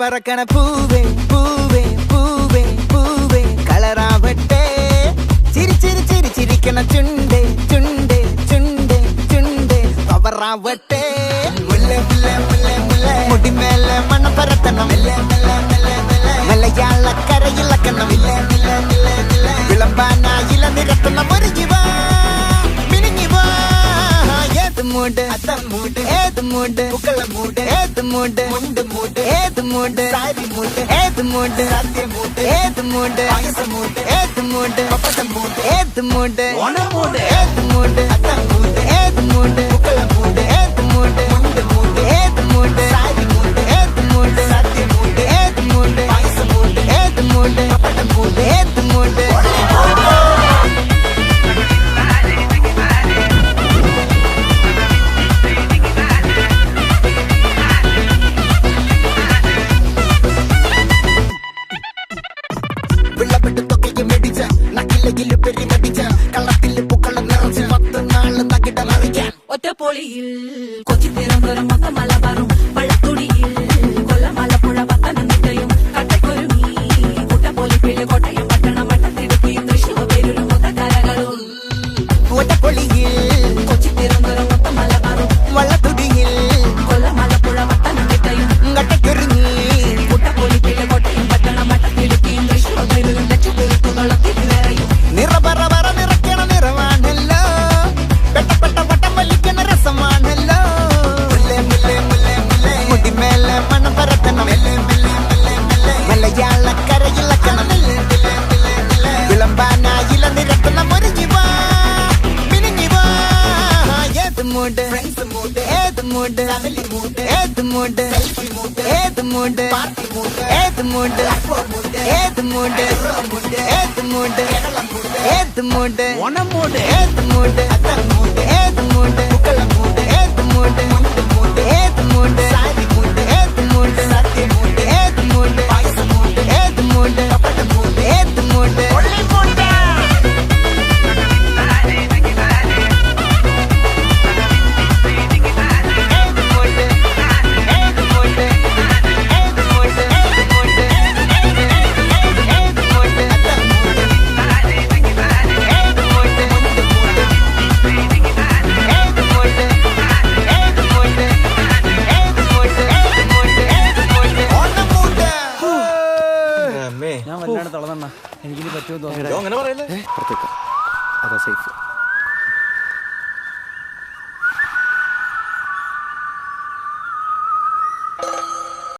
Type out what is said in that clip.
പറക്കണ പൂവേ പൂവേ പൂവേ പൂവേ കളറാവട്ടെ ചിരി ചിരി ചിരി ചിരിക്കണ ചുണ്ടേ ചുണ്ടേ ചുണ്ടേ ചുണ്ടേ പവറാവട്ടെ മുല്ല മുല്ല മുല്ല മുല്ല മുടിമേലെ മണ്ണ പരത്തണം മലയാളക്കരയിലക്കണം വിളമ്പാനായില നിരത്തണം ഒരു ജീവ മിനിങ്ങി വാ ഏത് മൂട് ഏത് മൂട് മൂട് ഏത് മൂട് മൂട് ഏത് മൂട് ഏത് മൂട് ഏത് മൂട് ഏത് മൂട് ഏത് മൂട് ഏത് മൂട് ഏത് മൂട് ഏത് മൂട് ഏത് മൂട് ഏത് മൂട് ഏത് മൂട് ഏത് മൂട് ഏത് മൂട് വിളവെടുത്തൊക്കെ മെടിച്ച നക്കിലകില് പെരിമടിച്ച കള്ളത്തില് പൂക്കളം നിറച്ച് 10 നാള് നകിട മറിക്കാൻ ഒറ്റപ്പൊളിയിൽ കൊച്ചി തിരുവനന്തപുരം മൊത്തം മലബാറും വള്ളത്തുടിയിൽ കൊല്ലം ആലപ്പുഴ പത്തനംതിട്ടയും കട്ടക്കൊരുങ്ങി കുട്ടപ്പൊലിപ്പിള്ളി കോട്ടയം പട്ടണം വട്ടത്തിടുക്കിയും തൃശ്ശൂർ പേരൂരും മൊത്തക്കാരകളും ഒറ്റപ്പൊളിയിൽ കൊച്ചി തിരുവനന്തപുരം മൊത്തം മലബാറും വള്ളത്തുടിയിൽ കൊല്ലം ആലപ്പുഴ പത്തനംതിട്ടയും കട്ടക്കൊരുങ്ങി കുട്ടപ്പൊലിപ്പിള്ളി കോട്ടയം പട്ടണം വട്ടത്തിടുക്കിയും തൃശ്ശൂർ പേരൂരും ലക്ഷപ്പെരുത്തുകളും തിരുവേറയും നിറപറ നിറയ്ക്കണ നിറവാണല്ലോ പെട്ടപ്പെട്ട വട്ടം വലിക്കണ രസമാണല്ലോ മുടിമേലെ മണം പരത്തണം മലയാളക്കരയിലക്കണം വിളമ്പാനായില നിരത്തണം ഒരു ജീവ മിനിങ്ങി വാ ഏത് മൂട് ഏത് മൂട് ഏത് മൂട് ഏത് മൂട് ഏത് മൂട് ഏത് മൂട് ഏത് മൂട് ഏത് മൂട് ഏത് മൂട് ഏത് മൂട് ഏത് മൂട് ഏത് മൂട് ഏത് മൂട് ഏത് മൂട് ഏത് മൂട് ഏത് മൂട് ഞാൻ വല്ലാണ്ട് തളർന്ന എനിക്കിനി പറ്റുമെന്ന് തോന്നുന്നു. അങ്ങനെ പറയല്ലേ അതാ സേഫ്.